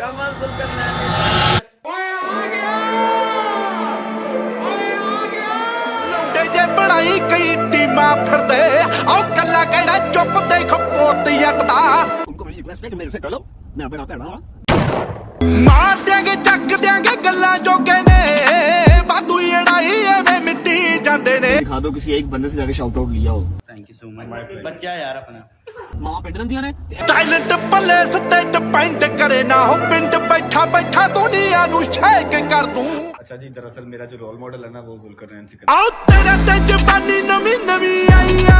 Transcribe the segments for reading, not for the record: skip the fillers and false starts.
कमल सुल्तान जे बनाई कई टीमा फिरदे औ कल्ला कहड़ा चुप देख पोती अकदा तुमको मेरी रिक्वेस्ट है कि मेरे से डरो, मैं अपना पैर रहा मार देंगे चक देंगे गल्ला जोगे ने बादू एड़ाई एवें मिट्टी जांदे ने दिखा दो किसी एक बंदे से जाके शाउट आउट लिया हो। थैंक यू सो मच बच्चा यार अपना मामा पिंड रंदिया ने टैलेंट पले स्टेट पेंट करे ना हो पिंड बैठा बैठा दुनिया नु शेक कर दूं। अच्छा जी, दरअसल मेरा जो रोल मॉडल है ना वो जुल्करनैन आओ तेरा ते जबानी नवी नवी आई है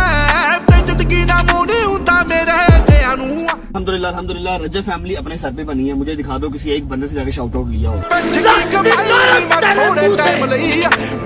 ते जिंदगी ना मोनी हुंदा मेरे दियां नु अल्हम्दुलिल्लाह रजब फैमिली अपने सर पे बनी है। मुझे दिखा दो किसी एक बंदे से जाके शाउट आउट लिया हो। थोड़े टाइम लई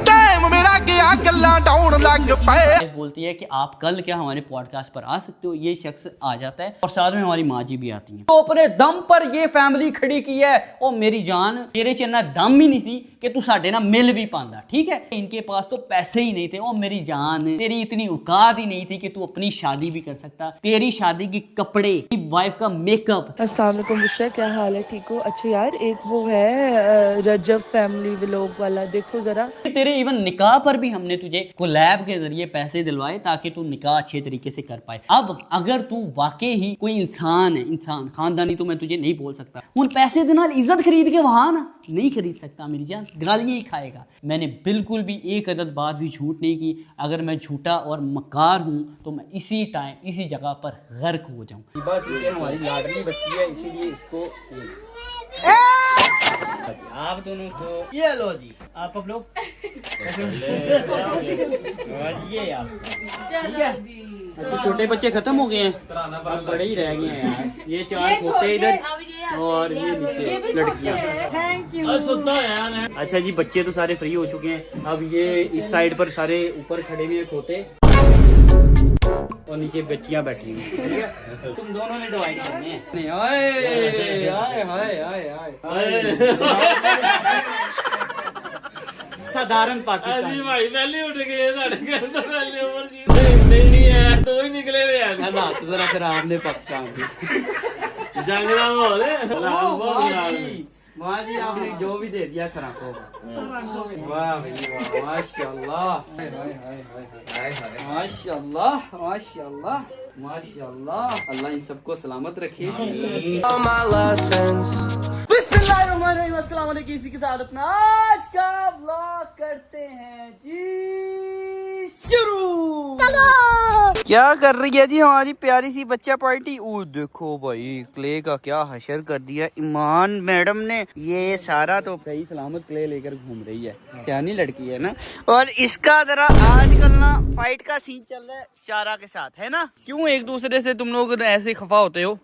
टाइम मेरा गया गल्ला डाउन लग पे बोलती है कि आप कल क्या हमारे पॉडकास्ट पर आ सकते हो। ये शख्स आ जाता है और साथ में हमारी माँ जी भी आती है। तो अपने दम पर ये फैमिली खड़ी की है। ओ मेरी जान, तेरे च इन्ना दम ही नहीं सी कि तू साडे ना मिल भी पांदा, ठीक है। इनके पास तो पैसे ही नहीं थे। ओ मेरी जान, तेरी इतनी औकात ही नहीं थी कि तू अपनी शादी भी कर सकता। तेरी शादी की कपड़े, वाइफ का मेकअप। अस्सलाम वालेकुम बुशरा, क्या हाल है? ठीक हो? अच्छा यार, एक वो है रजब फैमिली व्लॉग वाला, देखो जरा। तेरे इवन निकाह पर भी हमने तुझे कोलैब के जरिए पैसे दिलवाए ताकि तू निकाह अच्छे तरीके से कर पाए। अब अगर तू वाकई ही कोई इंसान है, इंसान खानदानी, तो मैं तुझे नहीं बोल सकता उन पैसे दे नाल इज्जत खरीद के वहां ना नहीं खरीद सकता मेरी जान, गालियां ही खाएगा। मैंने बिल्कुल भी एक अदद बात भी झूठ नहीं की। अगर मैं झूठा और मकार हूँ तो मैं इसी टाइम इसी जगह पर गर्क हो जाऊँ। बात ये हमारी लाडली बच्ची है, इसीलिए इसको आप दोनों को ये लो जी, आप लोग ये आप चलो जी। अच्छा, छोटे बच्चे खत्म हो गए हैं, अब बड़े ही रह गए हैं यार। ये चार छोटे इधर और ये नीचे लड़कियां। अच्छा जी, बच्चे तो सारे फ्री हो चुके हैं। अब ये इस साइड पर सारे ऊपर खड़े हुए हैं छोटे और नीचे बच्चियां बैठी हुई, ठीक है। तुम दोनों ने डिवाइड करने हैं। आए आए आए आए आए साधारण पाकिस्तान भाई पहले उठ गए पहले ऊपर नहीं है तो ही निकले हालात जरा खराब ने पाकिस्तान की जंग का माहौल है। माँ जी आपने जो भी दे दिया सराखों का, वाह भैया माशाल्लाह माशाल्लाह माशाल्लाह माशाल्लाह। अल्लाह इन सबको सलामत रखे। अस्सलाम वालेकुम। इसी के साथ अपना आज का व्लॉग करते हैं जी शुरू। क्या कर रही है जी हमारी प्यारी सी बच्चा पार्टी? ओ देखो भाई, क्ले का क्या हशर कर दिया ईमान मैडम ने। ये सारा तो सही सलामत क्ले लेकर घूम रही है, क्या नहीं लड़की है ना। और इसका जरा आजकल ना फाइट का सीन चल रहा है शारा के साथ, है ना। क्यों एक दूसरे से तुम लोग ऐसे खफा होते हो?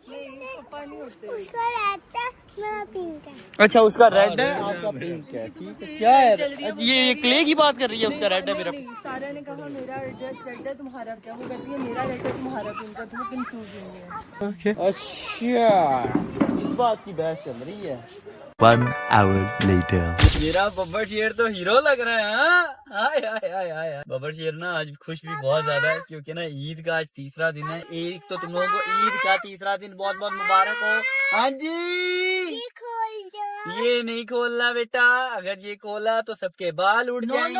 अच्छा, उसका रेड है, आपका पिंक है, ठीक है। क्या है ये क्ले की बात कर रही है? उसका रेड है, मेरा सारा ने कहा मेरा ड्रेस रेड है, तुम्हारा क्या? वो कहती है मेरा रेड है, तुम्हारा पिंक है, तुम्हें कंफ्यूजन है। अच्छा, इस बात की बहस चल रही है। 1 hour later मेरा बब्बर शेर तो हीरो लग रहा है। हाय हाय हाय हाय। बब्बर शेर ना आज खुश भी बहुत ज्यादा है क्योंकि ना ईद का आज तीसरा दिन है। एक तो तुम लोगों को ईद का तीसरा दिन बहुत बहुत मुबारक हो। हाँ जी, ये नहीं खोलना बेटा, अगर ये खोला तो सबके बाल उड़ जाएंगे।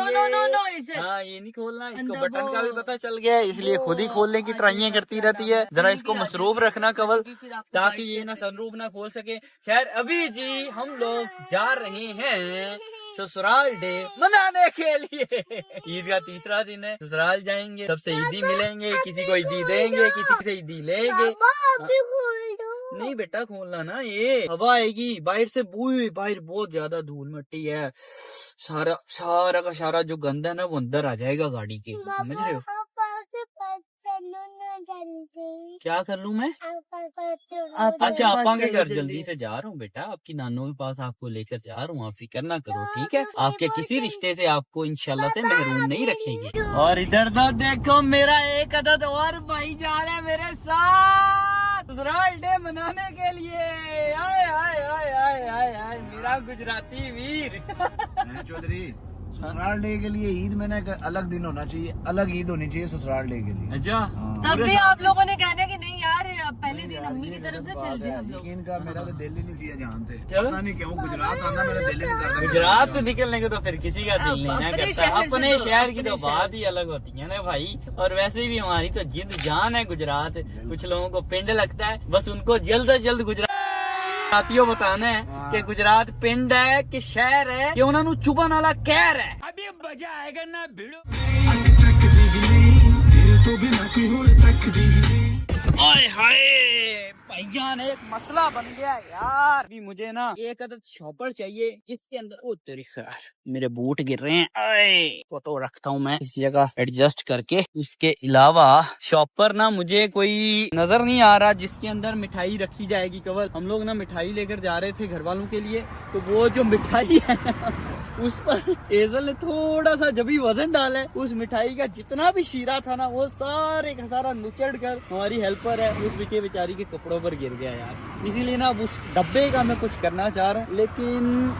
हाँ, ये नहीं खोलना। इसको बटन का भी पता चल गया है, इसलिए खुद ही खोलने की ट्राइयां करती रहती है। जरा इसको मसरूफ रखना कवल, ताकि ये ना सनरूफ ना खोल सके। खैर अभी जी हम लोग जा रहे हैं ससुराल डे मनाने के लिए। ईद का तीसरा दिन है, ससुराल जाएंगे, सबसे ईदी मिलेंगे, किसी को ईदी देंगे, किसी से ईदी लेंगे। नहीं बेटा खोलना ना, ये हवा आएगी बाहर से, बाहर बहुत ज्यादा धूल मिट्टी है। सारा का सारा जो गंदा है ना वो अंदर आ जाएगा गाड़ी के, समझ रहे हो? क्या कर लूँ मैं? अच्छा, आपा के घर जल्दी से जा रहा हूँ बेटा, आपकी नानों के पास आपको लेकर जा रहा हूँ। आप फिक्र ना करो, ठीक है। आपके किसी रिश्ते से आपको इंशाल्लाह से महरूम नहीं रखेंगे। और इधर तो देखो मेरा एक अदद और भाई जा रहा है मेरे साथ ससुराल डे मनाने के लिए। आए आए आए आए आए आए मेरा गुजराती वीर। चौधरी, ससुराल डे के लिए ईद में ना एक अलग दिन होना चाहिए, अलग ईद होनी चाहिए ससुराल डे के लिए। अच्छा, तब भी आप लोगों ने कहना कि नहीं यार पहले दिन अम्मी की तरफ से चल जाए हम लोग। यकीन का मेरा तो दिल ही नहीं सिया जानते, चलो। पता नहीं क्यों गुजरात आना मेरा दिल ही नहीं करता। गुजरात से निकलने को तो फिर किसी का दिल नहीं ना अपने करता। शहर से अपने तो, शहर की अपने तो शहर बात ही अलग होती है ना भाई। और वैसे भी हमारी तो जिद जान है गुजरात। कुछ लोगों को पिंड लगता है, बस उनको जल्द से जल्द गुजरातियों बताना है कि गुजरात पिंड है कि शहर है कि उन्होंने चुभन वाला कहर है। अभी मजा आएगा ना भिड़ो। हाय हाय भाईजान, एक मसला बन गया यार। अभी मुझे ना एक अदद शॉपर चाहिए जिसके अंदर ओ तेरी खैर मेरे बूट गिर रहे हैं। आए तो रखता हूँ मैं इस जगह एडजस्ट करके। उसके अलावा शॉपर ना मुझे कोई नजर नहीं आ रहा जिसके अंदर मिठाई रखी जाएगी। केवल हम लोग ना मिठाई लेकर जा रहे थे घर वालों के लिए, तो वो जो मिठाई है उस पर एजल ने थोड़ा सा जब ही वजन डाला है, उस मिठाई का जितना भी शीरा था ना वो सारे का सारा नुचड़ कर हमारी हेल्पर है उस बिके बेचारी के कपड़ों पर गिर गया यार। इसीलिए ना अब उस डब्बे का मैं कुछ करना चाह रहा हूँ, लेकिन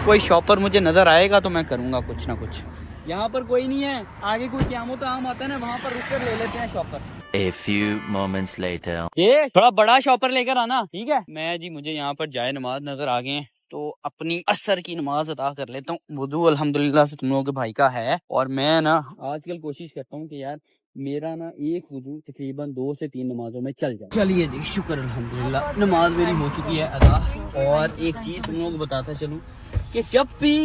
कोई शॉपर मुझे नजर आएगा तो मैं करूंगा कुछ ना कुछ। यहाँ पर कोई नहीं है, आगे कोई क़यामत आम आता है ना, वहाँ पर रुक कर ले लेते हैं shopper. A few moments later. ये थोड़ा बड़ा शॉपर लेकर आना, ठीक है। मैं जी मुझे यहाँ पर जाए नमाज नजर आ गए हैं, तो अपनी असर की नमाज अदा कर लेता हूँ। वुदू अल्हम्दुलिल्लाह से तुम लोगों के भाई का है, और मैं ना आजकल कोशिश करता हूँ कि यार मेरा ना एक वुदू तकरीबन 2 से 3 नमाजों में चल जाए। चलिए जी शुक्र अल्हम्दुलिल्लाह नमाज मेरी हो चुकी है अदा। और एक चीज तुम लोगों को बताता चलूँ कि जब भी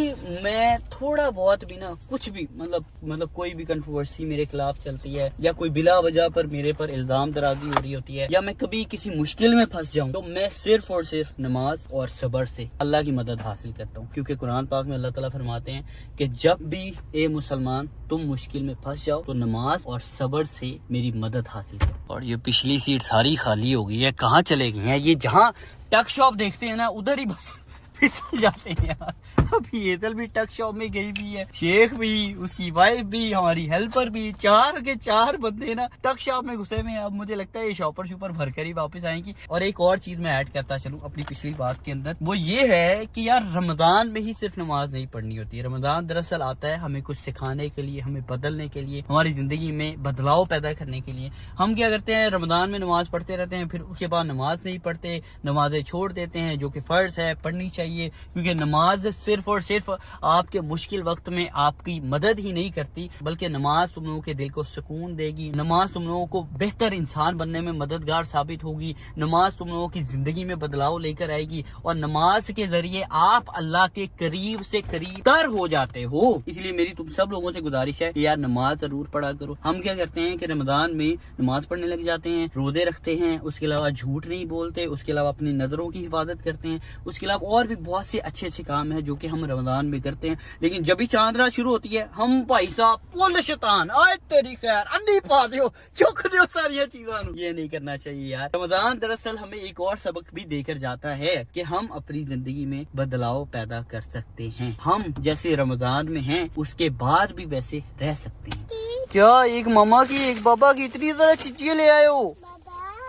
मैं थोड़ा बहुत भी ना कुछ भी मतलब कोई भी कंट्रोवर्सी मेरे खिलाफ चलती है, या कोई बिला वजह पर मेरे पर इल्जाम दराजी हो रही होती है, या मैं कभी किसी मुश्किल में फंस जाऊं, तो मैं सिर्फ और सिर्फ नमाज और सब्र से अल्लाह की मदद हासिल करता हूं। क्योंकि कुरान पाक में अल्लाह ताला फरमाते हैं कि जब भी ए मुसलमान तुम मुश्किल में फंस जाओ तो नमाज और सब्र से मेरी मदद हासिल करो। और ये पिछली सीट सारी खाली हो गई है, कहाँ चले गए हैं ये? जहाँ टक शॉप देखते हैं ना उधर ही बस फिसल जाते हैं यार। अभी एजल भी टक शॉप में गई भी है, शेख भी, उसकी वाइफ भी, हमारी हेल्पर भी, 4 के 4 बंदे ना टक शॉप में घुसे में। अब मुझे लगता है ये शॉपर शुपर भर कर ही वापस आएंगी। और एक और चीज मैं ऐड करता चलूं अपनी पिछली बात के अंदर, वो ये है कि यार रमजान में ही सिर्फ नमाज नहीं पढ़नी होती है। रमजान दरअसल आता है हमें कुछ सिखाने के लिए, हमें बदलने के लिए, हमारी जिंदगी में बदलाव पैदा करने के लिए। हम क्या करते हैं, रमजान में नमाज पढ़ते रहते हैं, फिर उसके बाद नमाज नहीं पढ़ते, नमाजें छोड़ देते हैं, जो कि फर्ज है पढ़नी चाहिए। क्योंकि नमाज सिर्फ और सिर्फ आपके मुश्किल वक्त में आपकी मदद ही नहीं करती, बल्कि नमाज तुम लोगों के दिल को सुकून देगी, नमाज तुम लोगों को बेहतर इंसान बनने में मददगार साबित होगी, नमाज तुम लोगों की जिंदगी में बदलाव लेकर आएगी, और नमाज के जरिए आप अल्लाह के करीब से करीब तर हो जाते हो। इसलिए मेरी तुम सब लोगों से गुजारिश है कि यार नमाज जरूर पढ़ा करो। हम क्या करते हैं कि रमजान में नमाज पढ़ने लग जाते हैं, रोजे रखते हैं, उसके अलावा झूठ नहीं बोलते, उसके अलावा अपनी नजरों की हिफाजत करते हैं, उसके अलावा और भी बहुत से अच्छे अच्छे काम है जो कि हम रमजान में करते हैं। लेकिन जब भी चांद रात शुरू होती है हम भाई साहब पुल शैतान आए तेरी खैर अंधी पा दो चुक दो सारी चीजों, ये नहीं करना चाहिए यार। रमजान दरअसल हमें एक और सबक भी देकर जाता है कि हम अपनी जिंदगी में बदलाव पैदा कर सकते हैं। हम जैसे रमजान में हैं उसके बाद भी वैसे रह सकते हैं। क्या एक मामा की एक बाबा की इतनी ज्यादा चीजें ले आए हो?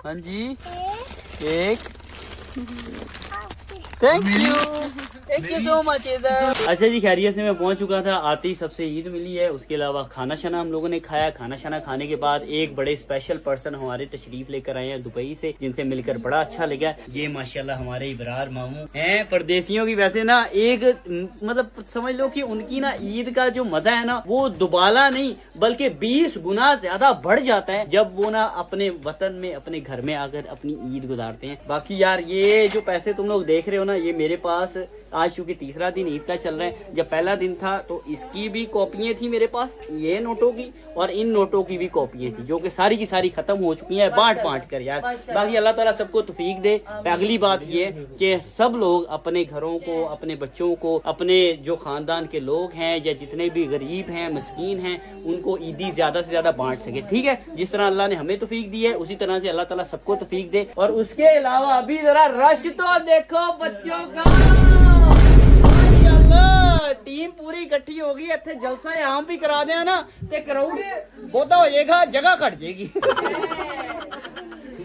हाँ जी एक थैंक यू सो मच। अच्छा जी खैरियत से मैं पहुंच चुका था, आते ही सबसे ईद मिली है, उसके अलावा खाना शाना हम लोगों ने खाया। खाना शाना खाने के बाद एक बड़े स्पेशल पर्सन हमारे तशरीफ लेकर आए हैं दुबई से, जिनसे मिलकर बड़ा अच्छा लगा। ये माशाल्लाह हमारे इब्रार मामू हैं। परदेसियों की वैसे ना एक मतलब समझ लो कि उनकी ना ईद का जो मजा है ना वो दुबाला नहीं बल्कि 20 गुना ज्यादा बढ़ जाता है जब वो ना अपने वतन में अपने घर में आकर अपनी ईद गुजारते हैं। बाकी यार ये जो पैसे तुम लोग देख रहे हो ना, ये मेरे पास आज चूंकि तीसरा दिन ईद का चल रहा है, जब पहला दिन था तो इसकी भी कॉपियां थी मेरे पास, ये नोटों की और इन नोटों की भी कॉपियां थी, जो कि सारी की सारी खत्म हो चुकी हैं बांट कर यार। बाकी अल्लाह ताला सबको तौफीक दे। अगली बात ये कि सब लोग अपने घरों को, अपने बच्चों को, अपने जो खानदान के लोग हैं या जितने भी गरीब हैं मस्कीन हैं उनको ईदी ज्यादा से ज्यादा बांट सके, ठीक है। जिस तरह अल्लाह ने हमें तौफीक दी है उसी तरह से अल्लाह ताला सबको तौफीक दे। और उसके अलावा अभी जरा रश तो देखो बच्चों का, माशाल्लाह टीम पूरी इकट्ठी होगी। इतने जलसा यहाँ भी करा दें ना ते कराओगे बहुता हो जाएगा, जगह घट जाएगी।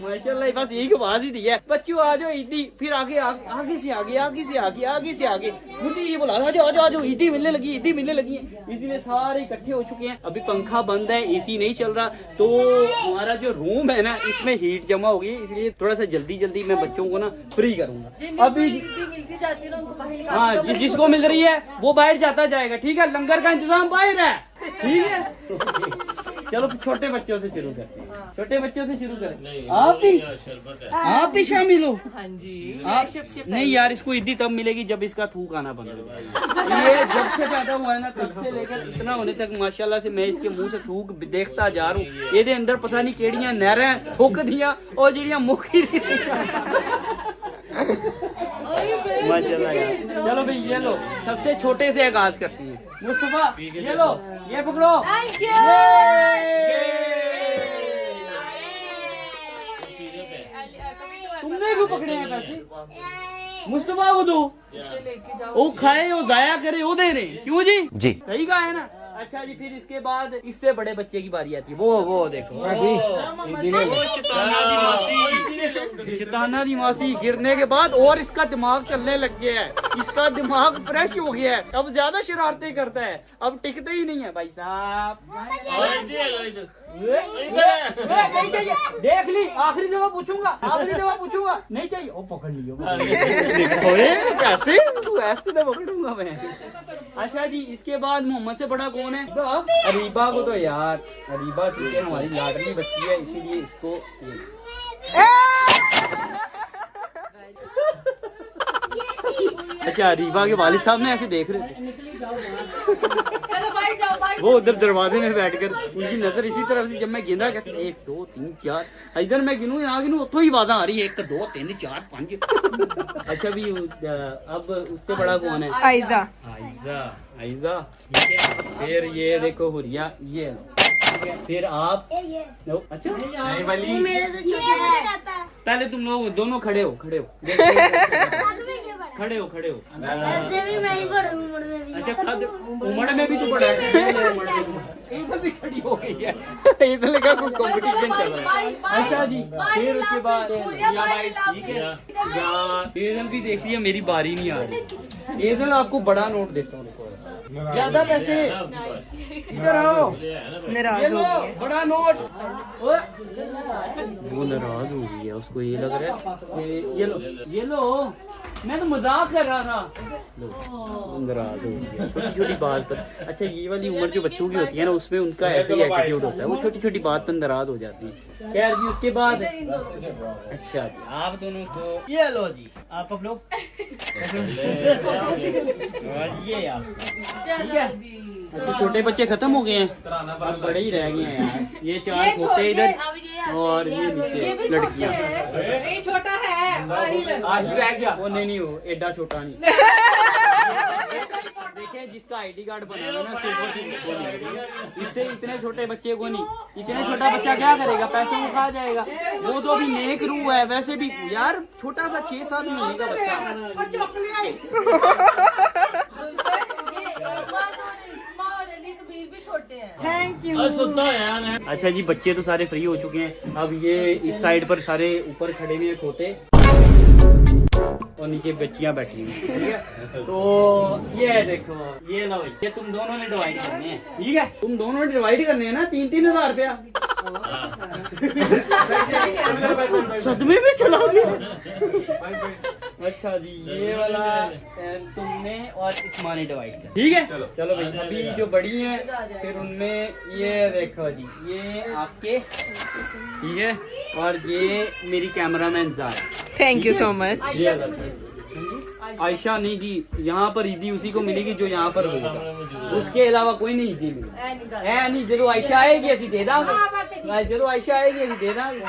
माशाल्लाह बस यही आवाज ही दी है। बच्चों आ जाओ ईदी, फिर आगे आगे से आगे आगे से आगे आगे से आगे मुझे ये बोला आ जाओ ईदी मिलने लगी, ईदी मिलने लगी है। इसीलिए सारे इकट्ठे हो चुके हैं। अभी पंखा बंद है, एसी नहीं चल रहा, तो हमारा जो रूम है ना इसमें हीट जमा हो गई, इसलिए थोड़ा सा जल्दी मैं बच्चों को ना फ्री करूंगा। अभी मिलती जाती है ना उनको बाहर निकाल हाँ जिसको मिल रही है वो बाहर जाता जाएगा, ठीक है। लंगर का इंतजाम बाहर है, ठीक है। चलो छोटे बच्चों से शुरू करते हैं, छोटे बच्चों से शुरू करें। आप भी शामिल हो? हाँ जी। आप नहीं यार, इसको ईदी तब मिलेगी जब इसका थूक आना बंद होगा। ये जब से पैदा हुआ है ना तब से लेकर इतना होने तक माशाल्लाह से मैं इसके मुंह से थूक देखता जा रहा हूँ। ये अंदर पता नहीं केड़ियां नहरें थूक दिया और जेड़ियां मुखी माशाल्लाह यार। चलो भाई ये लो, सबसे छोटे से आगाज करती है। मुस्तफा ये लो, ये पकड़ो। तुमने क्यों पकड़े हैं पैसे? मुस्तफा को दो, वो खाए वो जाया करे वो दे रहे, क्यों जी? जी सही कहा है ना। अच्छा जी, फिर इसके बाद इससे बड़े बच्चे की बारी आती है। वो देखो शैताना दी मासी गिरने के बाद और इसका दिमाग चलने लग गया है, इसका दिमाग फ्रेश हो गया है, अब ज्यादा शरारतें करता है, अब टिकते ही नहीं है भाई साहब। नहीं चाहिए, देख ली, आखिरी दफा पूछूंगा नहीं चाहिए। ओ पकड़ लियो कैसे ऐसे तो पकड़ूंगा मैं। अच्छा जी, इसके बाद मोहम्मद से बड़ा कौन है? अरीबा को तो यार, अरीबा चूंकि हमारी लाडली बच्ची है इसीलिए इसको अच्छा अरीबा के वालिद साहब ने ऐसे देख रहे थे, वो उधर दरवाजे में बैठकर उनकी नजर इसी तरफ से, जब मैं गिन रहा कहते 1 2 3 4, इधर मैं गिनूं यहाँ गिनूं उतो ही आवाज़ आ रही है 1 2 3 4 5। अच्छा भी अब उससे बड़ा कौन है? आइजा। आइजा फिर ये देखो हुरिया, ये फिर आप अच्छा वाली, पहले तुम लोग दोनों खड़े हो ऐसे भी मैं ही पढ़ूं उम्र में भी। अच्छा उम्र में भी तो पढ़ा है, इधर भी खड़ी हो गई है, इधर लगा कोई कंपटीशन चल रहा है। अच्छा जी, फिर उसके बाद ठीक है एजल भी देख लिया, मेरी बारी नहीं आ रही। एजल आपको बड़ा नोट देता हूँ, ज्यादा पैसे इधर आओ, नाराज हो गई है। बड़ा नोट। वो नाराज हो गई है, उसको ये लग रहा है ये लो मैं तो मजाक कर रहा था। नाराज हो गया छोटी छोटी बात पर। अच्छा ये वाली उम्र जो बच्चों की होती है ना उसमें उनका ऐसे ही एटीट्यूड होता है, वो छोटी छोटी बात पर नाराज हो जाती है। खैर जी उसके बाद अच्छा जी आप दोनों को ये लो जी, आप लोग ये आप ठीक है। अच्छा छोटे बच्चे खत्म हो गए हैं, अब बड़े ही रह गए हैं यार। ये 4 खोटे इधर और ये नीचे लड़कियां। छोटा है आज रह गया वो नहीं हो एडा छोटा नहीं। देखिए जिसका आईडी कार्ड बना हुआ ना सिर्फ इससे इतने छोटे बच्चे को नहीं, इतने छोटा बच्चा क्या करेगा, पैसे को खा जाएगा। वो तो अभी नेक रूह है, वैसे भी यार छोटा सा 6-7 महीने का बच्चा। Thank you. अच्छा जी बच्चे तो सारे फ्री हो चुके हैं, अब ये इस साइड पर सारे ऊपर खड़े हुए खोते और नीचे बच्चियां बैठी हुई, ठीक है। तो ये देखो ये लो, ये तुम दोनों ने डिवाइड करने हैं, ठीक है। तुम दोनों ने डिवाइड करने हैं ना 3-3 हजार रुपया। सदमे में चला गया। अच्छा जी ये वाला तुमने और इस्मा ने डिवाइड कर, ठीक है। चलो भाई अभी जो बड़ी हैं फिर उनमें ये देखो जी ये आपके, ठीक है, और ये मेरी cameraman Zara. Thank you so much. Ayesha नहीं जी, यहाँ पर ईदी उसी को मिलेगी जो यहाँ पर होगा, उसके अलावा कोई नहीं ईदी मिलेगी। है नहीं, जो आयशा आएगी ऐसी दे दांगे, जो आयशा आएगी ऐसी दे दांगे।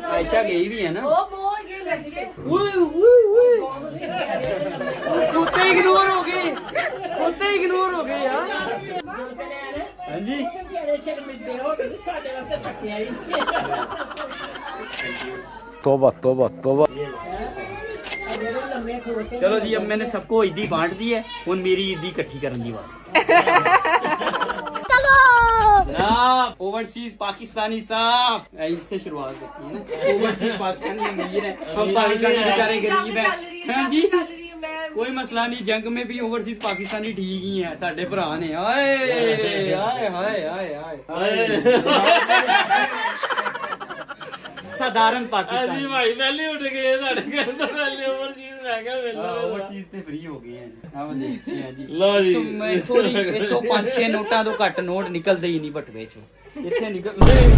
आयशा गई भी है ना, कुत्ते इग्नोर हो गए यार। हाँ जी तौबा तौबा तौबा। चलो जी अब मैंने सबको ईदी बांट दी है, ਹੁਣ मेरी ईदी इकट्ठी करने की बात। चलो जनाब ओवरसीज पाकिस्तानी साहब इससे शुरुआत होती है ना। ओवरसीज पाकिस्तानी अमीर है, हम पाकिस्तानी बेचारे गरीब है। हाँ जी कोई मसला नहीं, जंग में भी ओवरसीज पाकिस्तानी ठीक ही है, साडे भरा ने। हाय हाय हाय हाय हाय साधारण पाकिस्तानी भाई पहले उठ गए साढ़े घर तो पहले ओवरसीज रह गया ओवरसीज से फ्री हो गए हैं। अब देखते हैं जी। लो जी तुम सॉरी ਇਹ ਤੋਂ 5-6 ਨੋਟਾਂ ਤੋਂ ਘੱਟ ਨੋਟ ਨਿਕਲਦੇ ਹੀ ਨਹੀਂ ਬਟਵੇ ਚੋਂ, ਇੱਥੇ ਨਿਕਲ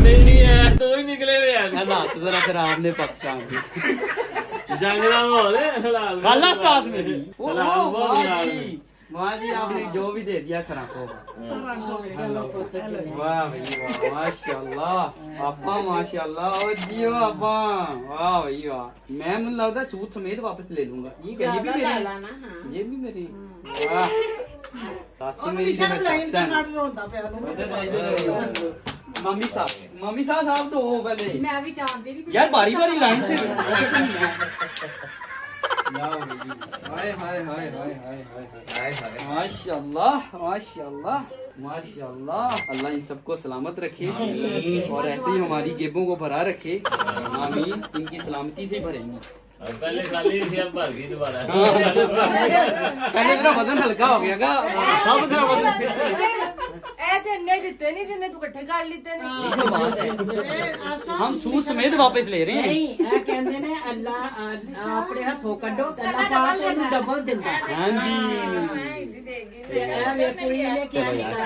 नहीं है तो ही निकले हुए हैं ਹਾਲਾਤ ਜ਼ਰਾ ਖਰਾਬ ਨੇ ਪਾਕਿस्तान ਦੇ। जंग का माहौल है फिलहाल गाला साथ में दी। फिलहाल बहुत वाह फिलहाल। जी वाह जी, आपने जो भी दे दिया सरा को। वाह भाई वाह माशाल्लाह आपा माशाल्लाह ओ जियो आपा वाह भाई वाह। मैं मुझे लगता है सूट समेत वापस ले लूंगा। ये भी मेरी, ये भी मेरी। वाह साथी मेरी से मैं सकता हूं। मम्मी साहब तो हो पहले मैं भी चाहती भी यार बारी बारी लाइन से हाय हाय हाय हाय हाय हाय माशाल्लाह माशाल्लाह माशाल्लाह। अल्लाह इन सबको सलामत रखे और ऐसे ही हमारी जेबों को भरा रखे। आमीन। इनकी सलामती से भरेंगे। पहले खाली थी अब भर गई दोबारा पहले मेरा वजन हल्का हो गया अब तेरा वजन नहीं दिते नहीं जिन्हें तू इकट्ठे कर लेते हम सूट समेत वापस ले रहे हैं। कहते ने अल्लाह अपने हाथों कड्डो अल्लाह पाक तेनू डबल दिंदा। हां जी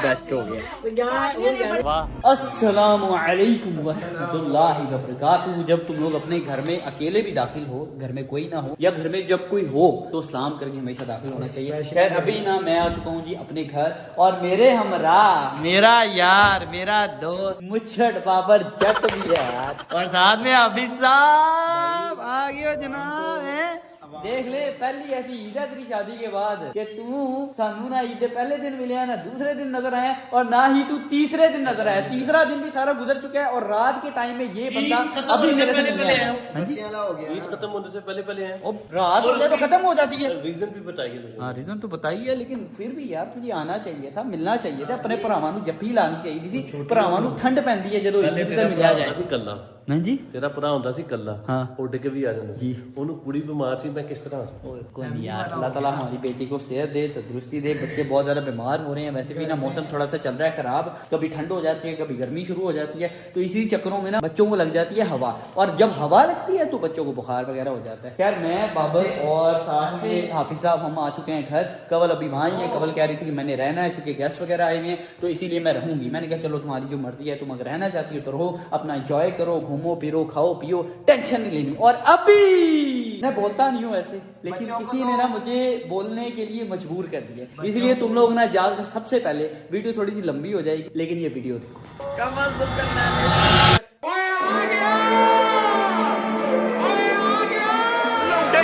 बेस्ट हो गया। वाह अस्सलामु अलैकुम व रहमतुल्लाहि व बरकातहू। जब तुम लोग अपने घर में अकेले भी दाखिल हो, घर में कोई ना हो या घर में जब कोई हो तो सलाम करके हमेशा दाखिल होना चाहिए। खैर अभी ना मैं आ चुका हूँ जी अपने घर और मेरे हमरा मेरा यार मेरा दोस्त मुच्छड़ पापड़ जट भी है यार और साथ में हाफिज साहब आ गए हो जनाब। देख ले पहली ऐसी ईद है तेरी शादी के बाद कि तू सानू ना ईद पहले दिन मिले ना दूसरे दिन नजर आया और ना ही तू तीसरे दिन नजर आया। तीसरा दिन भी सारा गुजर चुका है और रात के टाइम में ये बंदा अभी मेरे से मिला है। हाँ जी ईद खत्म होने से पहले पहले है और रात हो जाए तो खत्म हो जाती है। रीजन भी बताइए। हाँ रीजन तो बताइए लेकिन फिर भी यार तुझे आना चाहिए था, मिलना चाहिए था, अपने भरावां नू जप्फी लानी चाहिए थी। भरावां नू ठंड पैंदी है ਜਦੋਂ ईद ਤੇ ਮਿਲਿਆ ਜਾਏ। ਕੱਲਾ हाँ जी ਤੇਰਾ ਭਰਾ ਹੁੰਦਾ ਸੀ ਕੱਲਾ हाँ ਉੱਡ ਕੇ ਵੀ ਆ ਜਾਂਦਾ जी ਉਹਨੂੰ ਕੁੜੀ ਬਿਮਾਰ ਸੀ मैं किस तरह कोई नहीं यार अल्लाह ताला हमारी बेटी को सेहत दे, तंदुरुस्ती दे। बच्चे बहुत ज्यादा बीमार हो रहे हैं, वैसे भी ना मौसम थोड़ा सा चल रहा है खराब, कभी ठंड हो जाती है कभी गर्मी शुरू हो जाती है तो इसी चक्करों में ना बच्चों को लग जाती है हवा और जब हवा लगती है तो बच्चों को बुखार वगैरह हो जाता है। खैर मैं बाबर और साथ में हाफिज साहब हम आ चुके हैं घर। कवल अभी वहाँ ही है, कवल कह रही थी कि मैंने रहना है चूंकि गेस्ट वगैरह आए हुए हैं तो इसीलिए मैं रहूंगी। मैंने कहा चलो तुम्हारी जो मर्जी है, तुम अगर रहना चाहती हो तो रहो, अपना एंजॉय करो, घूमो फिरो खाओ पियो, टेंशन नहीं लेनी। और अभी मैं बोलता नहीं हूँ ऐसे लेकिन किसी ने ना मुझे बोलने के लिए मजबूर कर दिया, इसलिए तुम लोग ना जाकर सबसे पहले वीडियो थोड़ी सी लंबी हो जाएगी लेकिन ये वीडियो देखो।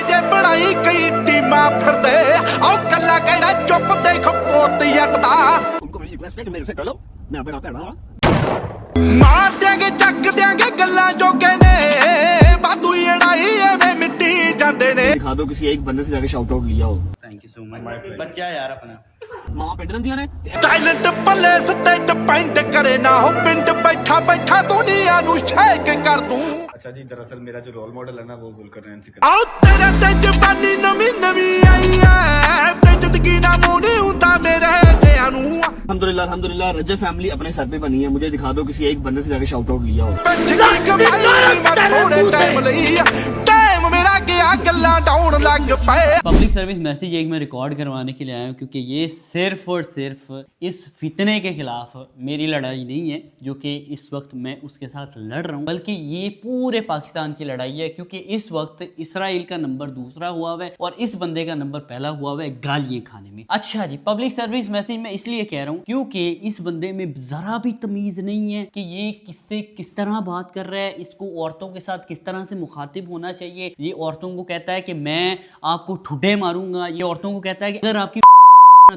ਜੇ ਬਣਾਈ ਕਈ ਟੀਮਾਂ ਫਿਰਦੇ ਆਓ ਕੱਲਾ ਕਿਹੜਾ ਚੁੱਪ ਦੇਖ ਪੋਤ ਯੱਟਦਾ ਮਾਰ ਦਿਆਂਗੇ ਚੱਕ ਦਿਆਂਗੇ ਗੱਲਾਂ ਜੋਗੇ ਨੇ ਵਾਧੂ ਲੜਾਈ ਐਵੇਂ ਮਿੱਟੀ ਜਾਂਦੇ ਨੇ। दिखा दो किसी एक बंदे से जाके शाउट आउट लिया हो। थैंक यू सो मच बच्चा यार अपना मां पिंड दंदियां ने ਟੈਲੈਂਟ ਪੱਲੇ ਸਟੇਟ ਪੈਂਟ ਕਰੇ ਨਾ ਹੋ ਪਿੰਡ ਬੈਠਾ ਬੈਠਾ ਦੁਨੀਆ ਨੂੰ ਸ਼ੇਕ ਕਰ ਦੂੰ। अच्छा जी दरअसल मेरा जो रोल मॉडल है ना वो जुल्कर नैन सिकंदर। ਆਓ ਤੇਰੇ ਤੇ ਜਵਾਨੀ ਨਵੀਂ ਨਵੀਂ ਆਈ ਐ ਤੇ ਜ਼ਿੰਦਗੀ ਨਾ ਮੋੜੀ ਹੁੰਦਾ ਮੇਰੇ ਜਿਆਂ ਨੂੰ। अल्हम्दुलिल्लाह रजब फैमिली अपने सर पे बनी है। मुझे दिखा दो किसी एक बंदे से जाके शाउट आउट लिया हो। पब्लिक सर्विस मैसेज एक मैं रिकॉर्ड करवाने के लिए आया हूँ क्योंकि ये सिर्फ और सिर्फ इस फितने के खिलाफ मेरी लड़ाई नहीं है जो कि इस वक्त मैं उसके साथ लड़ रहा हूँ, बल्कि ये पूरे पाकिस्तान की लड़ाई है क्योंकि इस वक्त इसराइल का नंबर दूसरा हुआ हुआ है और इस बंदे का नंबर पहला हुआ हुआ है गालियां खाने में। अच्छा जी पब्लिक सर्विस मैसेज मैं इसलिए कह रहा हूँ क्योंकि इस बंदे में जरा भी तमीज नहीं है कि ये किससे किस तरह बात कर रहा है, इसको औरतों के साथ किस तरह से मुखातिब होना चाहिए। ये औरतों को कहता है कि मैं आपको ठुड्डे मारूंगा, ये औरतों को कहता है कि अगर आपकी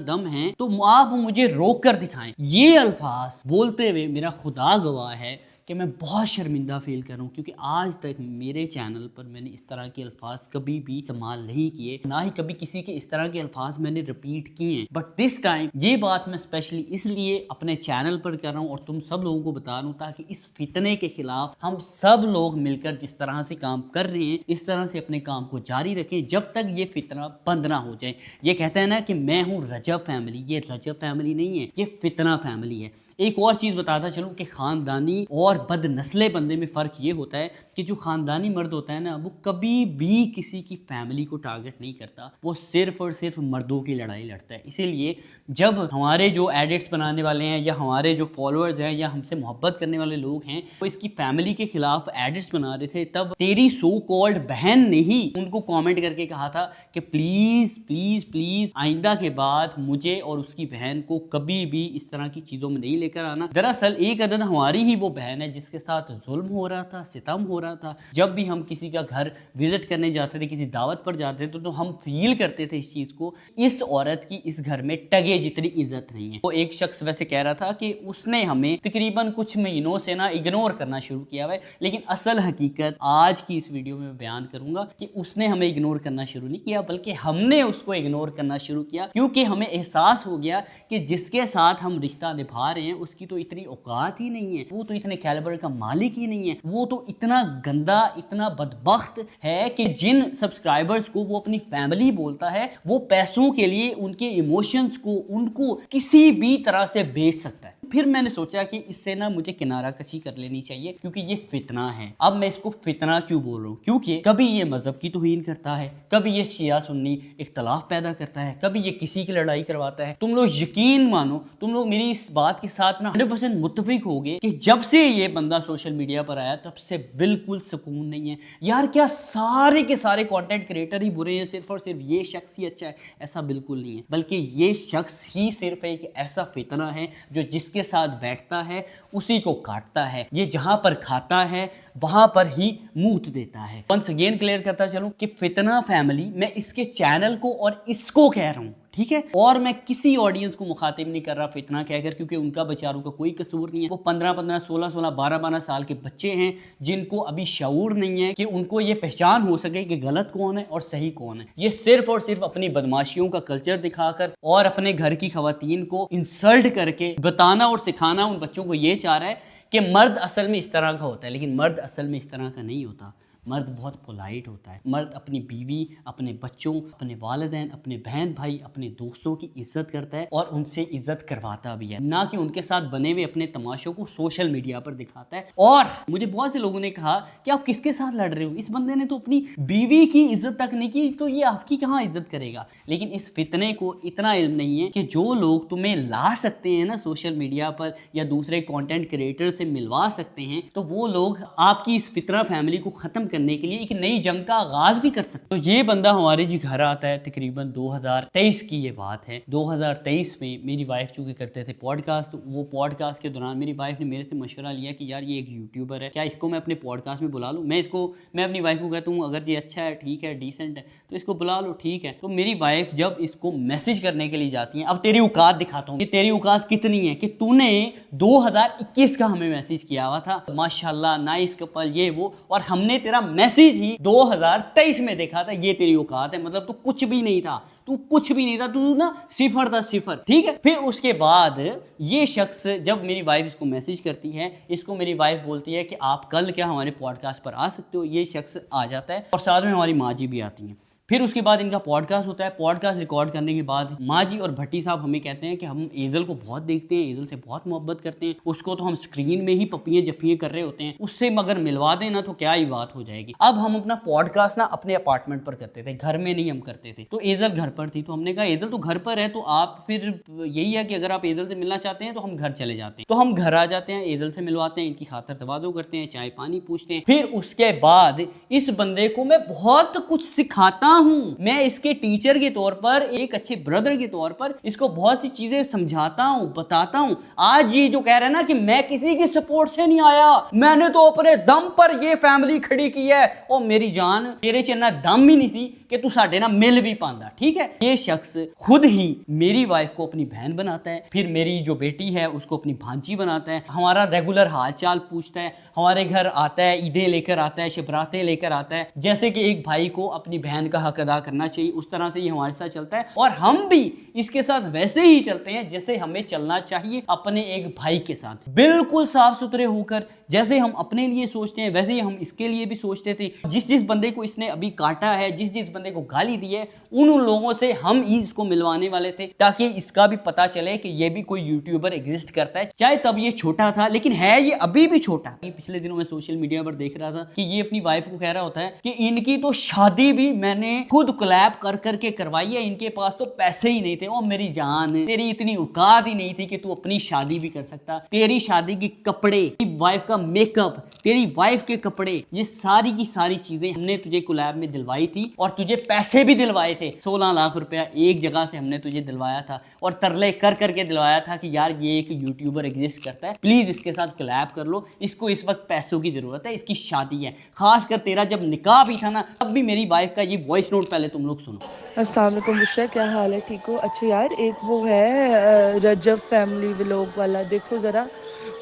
दम है तो आप मुझे रोक कर दिखाएं। ये अल्फाज बोलते हुए मेरा खुदा गवाह है कि मैं बहुत शर्मिंदा फील कर रहा हूँ, क्योंकि आज तक मेरे चैनल पर मैंने इस तरह के अल्फाज कभी भी इस्तेमाल नहीं किए, ना ही कभी किसी के इस तरह के अल्फाज मैंने रिपीट किए हैं। बट दिस टाइम ये बात मैं स्पेशली इसलिए अपने चैनल पर कर रहा हूँ और तुम सब लोगों को बता रहा हूँ, ताकि इस फितने के खिलाफ हम सब लोग मिलकर जिस तरह से काम कर रहे हैं इस तरह से अपने काम को जारी रखें जब तक ये फितना बंद ना हो जाए। ये कहते हैं ना कि मैं हूँ रजब फैमिली, ये रजब फैमिली नहीं है, ये फितना फैमिली है। एक और चीज़ बताता चलूँ कि ख़ानदानी और बदनस्ले बंदे में फ़र्क ये होता है कि जो ख़ानदानी मर्द होता है ना, वो कभी भी किसी की फैमिली को टारगेट नहीं करता, वो सिर्फ़ और सिर्फ मर्दों की लड़ाई लड़ता है। इसीलिए जब हमारे जो एडिट्स बनाने वाले हैं या हमारे जो फॉलोअर्स हैं या हमसे मोहब्बत करने वाले लोग हैं वो इसकी फैमिली के खिलाफ एडिट्स बना रहे थे, तब तेरी सो कॉल्ड बहन ने ही उनको कॉमेंट करके कहा था कि प्लीज़ प्लीज़ प्लीज़ आइंदा के बाद मुझे और उसकी बहन को कभी भी इस तरह की चीज़ों में नहीं लेकर आना। दरअसल एक अदद हमारी ही वो बहन है जिसके साथ जुल्म हो रहा था, सितम हो रहा था। जब भी हम किसी का घर विजिट करने जाते थे, किसी दावत पर जाते थे, तो हम फील करते थे इस चीज़ को, इस औरत की इस घर में टगे जितनी इज्जत नहीं है। वो एक शख्स वैसे कह रहा था कि उसने हमें तकरीबन कुछ महीनों से ना इग्नोर करना शुरू किया हुआ है, लेकिन असल हकीकत आज की इस वीडियो में बयान करूंगा कि उसने हमें इग्नोर करना शुरू नहीं किया, बल्कि हमने उसको इग्नोर करना शुरू किया, क्योंकि हमें एहसास हो गया कि जिसके साथ हम रिश्ता निभा रहे हैं उसकी तो इतनी औकात ही नहीं है, वो तो इतने कैलिबर का मालिक ही नहीं है, वो तो इतना गंदा, इतना बदबख्त है कि जिन सब्सक्राइबर्स को वो अपनी फैमिली बोलता है वो पैसों के लिए उनके इमोशंस को, उनको किसी भी तरह से बेच सकता है। फिर मैंने सोचा कि इससे ना मुझे किनारा कशी कर लेनी चाहिए, क्योंकि ये फितना है। अब मैं इसको फितना क्यों बोल रहा हूँ, क्योंकि कभी ये मजहब की तौहीन करता है, कभी ये शिया सुन्नी इख्तलाफ पैदा करता है, कभी ये किसी की लड़ाई करवाता है। तुम लोग यकीन मानो, तुम लोग मेरी इस बात के साथ ना 100% मुत्तफिक होगे कि जब से ये बंदा सोशल मीडिया पर आया तब से बिल्कुल सुकून नहीं है। यार क्या सारे के सारे कंटेंट क्रिएटर ही बुरे हैं, सिर्फ और सिर्फ ये शख्स ही अच्छा है? ऐसा बिल्कुल नहीं है, बल्कि ये शख्स ही सिर्फ एक ऐसा फितना है जो जिसके साथ बैठता है उसी को काटता है। ये जहां पर खाता है वहां पर ही मूत देता है। वंस अगेन क्लियर करता चलूं कि फितना फैमिली, मैं इसके चैनल को और इसको कह रहा हूं, ठीक है, और मैं किसी ऑडियंस को मुखातिब नहीं कर रहा फितना कहकर, क्योंकि उनका बेचारों का कोई कसूर नहीं है। वो 15-15, 16-16, 12-12 साल के बच्चे हैं जिनको अभी शऊर नहीं है कि उनको ये पहचान हो सके कि गलत कौन है और सही कौन है। ये सिर्फ और सिर्फ अपनी बदमाशियों का कल्चर दिखाकर और अपने घर की खवातीन को इंसल्ट करके बताना और सिखाना उन बच्चों को ये चाह रहा है कि मर्द असल में इस तरह का होता है, लेकिन मर्द असल में इस तरह का नहीं होता। मर्द बहुत पोलाइट होता है। मर्द अपनी बीवी, अपने बच्चों, अपने वालिदैन, अपने बहन भाई, अपने दोस्तों की इज्जत करता है और उनसे इज्जत करवाता भी है, ना कि उनके साथ बने हुए अपने तमाशों को सोशल मीडिया पर दिखाता है। और मुझे बहुत से लोगों ने कहा कि आप किसके साथ लड़ रहे हो, इस बंदे ने तो अपनी बीवी की इज्जत तक नहीं की, तो ये आपकी कहाँ इज्जत करेगा। लेकिन इस फितने को इतना इल्म नहीं है कि जो लोग तुम्हें ला सकते हैं ना सोशल मीडिया पर या दूसरे कंटेंट क्रिएटर से मिलवा सकते हैं, तो वो लोग आपकी इस फितना फैमिली को खत्म करने के लिए एक नई जंग का आगाज भी कर सकते। तो ये बंदा हमारे जी घर आता है, तकरीबन 2023 की ये बात है। 2023 में मेरी वाइफ चूंकि करते थे पॉडकास्ट, तो वो पॉडकास्ट के दौरान मेरी वाइफ ने मेरे से मशवरा लिया कि यार ये एक यूट्यूबर है, क्या इसको मैं अपने पॉडकास्ट में बुला लूँ। मैं अपनी वाइफ को कहता हूँ अगर ये अच्छा है, ठीक है, डिसेंट है, तो इसको बुला लो, ठीक है। तो मेरी वाइफ जब इसको मैसेज करने के लिए जाती है, अब तेरी औकात दिखाता हूँ कि तेरी औकात कितनी है कि तूने 2021 का हमें मैसेज किया हुआ था, माशाल्लाह नाइस कपल ये वो, और हमने तेरा मैसेज ही 2023 में देखा था, ये तेरी औकात है। मतलब तू कुछ भी नहीं था, तू ना सिफर था, सिफर, ठीक है। फिर उसके बाद ये शख्स, जब मेरी वाइफ इसको मैसेज करती है, इसको मेरी वाइफ बोलती है कि आप कल क्या हमारे पॉडकास्ट पर आ सकते हो। ये शख्स आ जाता है और साथ में हमारी माँ जी भी आती हैं। फिर उसके बाद इनका पॉडकास्ट होता है। पॉडकास्ट रिकॉर्ड करने के बाद माँ जी और भट्टी साहब हमें कहते हैं कि हम ईदल को बहुत देखते हैं, ईदल से बहुत मोहब्बत करते हैं, उसको तो हम स्क्रीन में ही पप्पियाँ जप्पियाँ कर रहे होते हैं, उससे मगर मिलवा देना तो क्या ही बात हो जाएगी। अब हम अपना पॉडकास्ट ना अपने अपार्टमेंट पर करते थे, घर में नहीं हम करते थे। तो ईदल घर पर थी, तो हमने कहा ईदल तो घर पर है, तो आप फिर यही है कि अगर आप ईदल से मिलना चाहते हैं तो हम घर चले जाते हैं। तो हम घर आ जाते हैं, ईदल से मिलवाते हैं, इनकी खातर तवाज़ो करते हैं, चाय पानी पूछते हैं। फिर उसके बाद इस बंदे को मैं बहुत कुछ सिखाता हूँ, मैं इसके टीचर के तौर पर, एक अच्छे ब्रदर के तौर पर इसको बहुत सी चीजें समझाता हूँ, बताता हूँ। आज ये जो कह रहा है ना कि मैं किसी की सपोर्ट से नहीं आया, मैंने तो अपने दम पर ये फैमिली खड़ी की है, और मेरी जान तेरे च इन्ना दम ही नहीं सी कि तू साडे ना मिल भी पांदा। ठीक है, ये शख्स खुद ही मेरी वाइफ को अपनी बहन बनाता है, फिर मेरी जो बेटी है उसको अपनी भांजी बनाता है, हमारा रेगुलर हाल चाल पूछता है, हमारे घर आता है, ईदें लेकर आता है, शबरातें लेकर आता है। जैसे कि एक भाई को अपनी बहन का हक अदा करना चाहिए, उस तरह से ये हमारे साथ चलता है, और हम भी इसके साथ वैसे ही चलते हैं जैसे हमें चलना चाहिए अपने एक भाई के साथ, बिल्कुल साफ सुथरे होकर। जैसे हम अपने लिए सोचते हैं वैसे ही हम इसके लिए भी सोचते थे। जिस बंदे को इसने अभी काटा है, जिस बंदे को गाली दी है, उन लोगों से हम ही इसको मिलवाने वाले थे, ताकि इसका भी पता चले कि ये भी कोई यूट्यूबर एग्जिस्ट करता है। चाहे तब ये छोटा था, लेकिन है ये अभी भी छोटा। पिछले दिनों में सोशल मीडिया पर देख रहा था कि ये अपनी वाइफ को कह रहा होता है कि इनकी तो शादी भी मैंने खुद कोलैब कर करके करवाई है, इनके पास तो पैसे ही नहीं थे। ओ मेरी जान, तेरी इतनी औकात ही नहीं थी कि तू अपनी शादी भी कर सकता। तेरी शादी के कपड़े, वाइफ का मेकअप, तेरी वाइफ के कपड़े, ये सारी की सारी चीजें हमने तुझे कोलैब में दिलवाई थी, और तुझे पैसे भी दिलवाए थे। 16 लाख रुपया एक जगह से हमने तुझे दिलवाया था, और तरले कर करके दिलवाया था कि यार ये एक यूट्यूबर एग्जिस्ट करता है, प्लीज इसके साथ कोलैब कर लो, इसको इस वक्त पैसों की जरूरत है, इसकी शादी है। खासकर तेरा जब निकाह भी था ना, तब भी मेरी वाइफ का ये वॉइस नोट पहले तुम लोग सुनो। अस्सलाम वालेकुम बुशरा, क्या हाल है, ठीक हो? अच्छा यार, एक वो है रजब फैमिली व्लॉग वाला, देखो ज़रा,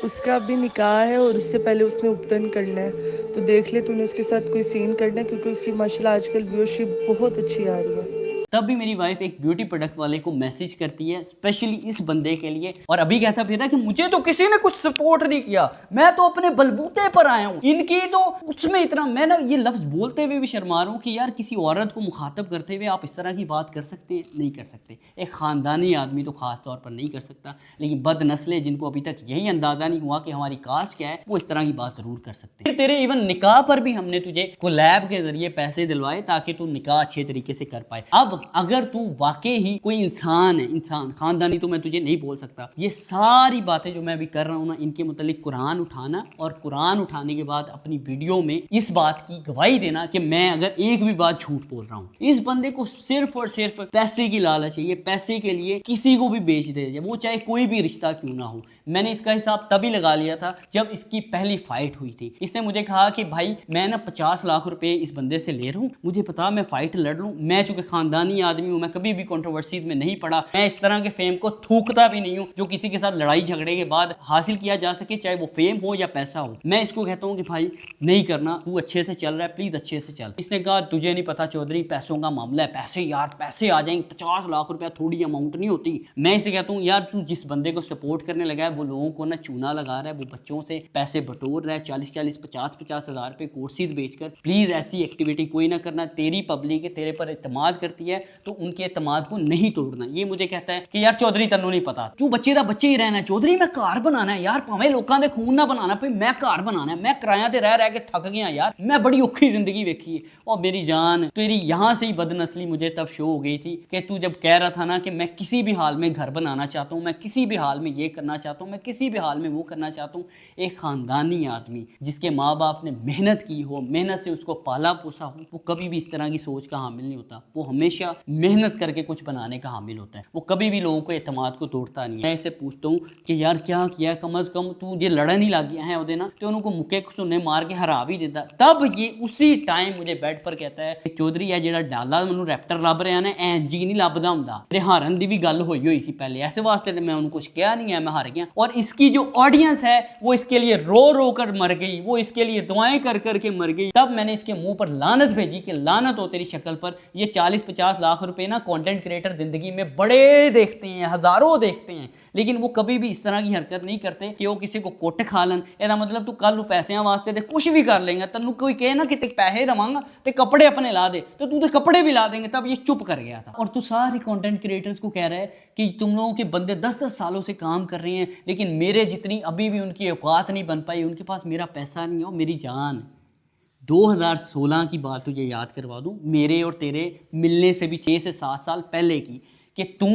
उसका अभी निकाह है और उससे पहले उसने उपटन करना है, तो देख ले तूने उसके साथ कोई सीन करना है, क्योंकि उसकी माशाल्लाह आजकल व्यूअरशिप बहुत अच्छी आ रही है। तब भी मेरी वाइफ एक ब्यूटी प्रोडक्ट वाले को मैसेज करती है स्पेशली इस बंदे के लिए, और अभी कहता फिर रहा कि मुझे तो किसी ने कुछ सपोर्ट नहीं किया, मैं तो अपने बलबूते पर आया हूँ, इनकी तो उसमें इतना। मैं ना ये लफ्ज बोलते हुए भी शर्मा रहा हूँ कि यार किसी औरत को मुखातब करते हुए आप इस तरह की बात कर सकते हैं? नहीं कर सकते। एक खानदानी आदमी तो खास तौर पर नहीं कर सकता, लेकिन बदनस्ले जिनको अभी तक यही अंदाजा नहीं हुआ कि हमारी कास्ट क्या है, वो इस तरह की बात जरूर कर सकते हैं। फिर तेरे इवन निकाह पर भी हमने तुझे कोलैब के जरिए पैसे दिलवाए ताकि तू निकाह अच्छे तरीके से कर पाए। अब अगर तू वाकई ही कोई इंसान है, इंसान, खानदानी तो मैं तुझे नहीं बोल सकता, ये सारी बातें जो मैं अभी कर रहा हूँ ना, इनके मुतालिक कुरान उठाना, और कुरान उठाने के बाद अपनी वीडियो में इस बात की गवाही देना कि मैं अगर एक भी बात झूठ बोल रहा हूँ। इस बंदे को सिर्फ और सिर्फ पैसे की लालच है, ये पैसे के लिए किसी को भी बेच दे, वो चाहे कोई भी रिश्ता क्यों ना हो। मैंने इसका हिसाब तभी लगा लिया था जब इसकी पहली फाइट हुई थी। इसने मुझे कहा कि भाई मैं ना 50 लाख रुपए इस बंदे से ले रहा हूँ, मुझे पता मैं फाइट लड़ लूँ, मैं चूंकि खानदानी आदमी हूँ, मैं कभी भी कंट्रोवर्सी में नहीं पड़ा, मैं इस तरह के फेम को थूकता भी नहीं हूँ जो किसी के साथ लड़ाई झगड़े के बाद हासिल किया जा सके, चाहे वो फेम हो या पैसा हो। मैं इसको कहता हूँ कि भाई नहीं करना, तू अच्छे से चल रहा है, प्लीज अच्छे से चल। इसने कहा तुझे नहीं पता चौधरी, पैसों का मामला है, पैसे यार पैसे आ जाएंगे, 50 लाख रुपया थोड़ी अमाउंट नहीं होती। मैं इसे कहता हूँ यार तू जिस बंदे को सपोर्ट करने लगा है वो लोगों को ना चूना लगा रहा है, वो बच्चों से पैसे बटोर रहा है, 40-40, 50-50 हज़ार रुपए कोर्सेज बेचकर। प्लीज ऐसी एक्टिविटी कोई ना करना, तेरी पब्लिक है, तेरे पर एतमाद करती है, तो उनके एतमाद को नहीं तोड़ना। ये मुझे कहता है कि यार चौधरी तन्नू नहीं पता, तू बच्चे दा बच्चे ही रहना, चौधरी मैं घर बनाना है यार, भावें लोगों दे खून ना बनाना पे, मैं घर बनाना है, मैं किराया ते रह रह के थक गया यार, मैं बड़ी औखी जिंदगी देखी है। और मेरी जान, तेरी यहाँ से ही बदनस्ली मुझे तब शो हो गई थी कि तू जब कह रहा था ना कि मैं किसी भी हाल में घर बनाना चाहता हूँ, मैं किसी भी हाल में ये करना चाहता हूँ, मैं किसी भी हाल में वो करना चाहता हूँ। एक खानदानी आदमी जिसके माँ बाप ने मेहनत की हो, मेहनत से उसको पाला पोसा हो, वो कभी भी इस तरह की सोच का हामिल नहीं होता, वो हमेशा मेहनत करके कुछ बनाने का हामिल होता है, वो कभी भी लोगों को एतमाद को तोड़ता नहीं है। मैं इसे पूछता हूँ कि यार क्या किया, कम अज कम तू जे लड़न ही लग गया है ਉਹਦੇ ਨਾਲ ਤੇ ਉਹਨੂੰ को मुक्के सुनने मार के हरा भी देता। तब ये उसी टाइम मुझे बेड पर कहता है कि चौधरी है ਜਿਹੜਾ डाला मैनू रैप्टर ਲੱਭ ਰਿਹਾ ना, ਐਂ जी नहीं ਲੱਭਦਾ ਹੁੰਦਾ, तेरे हारन ਦੀ भी गल होई सी पहले, ऐसे वास्ते मैं उनको कुछ किया नहीं है, मैं हार गया। और इसकी जो ऑडियंस है वो इसके लिए रो रो कर मर गई, वो इसके लिए दुआएं कर करके मर गई। तब मैंने इसके मुंह पर लानत भेजी कि लानत हो तेरी शक्ल पर, ये 40-50 लाख रुपए ना कंटेंट क्रिएटर जिंदगी में बड़े देखते हैं, हजारों देखते हैं, लेकिन वो कभी भी इस तरह की हरकत नहीं करते कि वो किसी को कुट खा लन। ਇਹਦਾ मतलब तू कल पैसों वास्ते ते कुछ भी कर लेंगे, तेन कोई कहे ना कि पैसे देवांगा तो कपड़े अपने ला दे, तो तू तो कपड़े भी ला देंगे। तब ये चुप कर गया था। और तू सारे कंटेंट क्रिएटर्स को कह रहा है कि तुम लोगों के बंदे 10-10 सालों से काम कर रहे हैं, लेकिन मेरे जितनी अभी भी उनकी औकात नहीं बन पाई, उनके पास मेरा पैसा नहीं है। मेरी जान, 2016 की बात तुझे याद करवा दूं, मेरे और तेरे मिलने से भी 6 से 7 साल पहले की, कि तू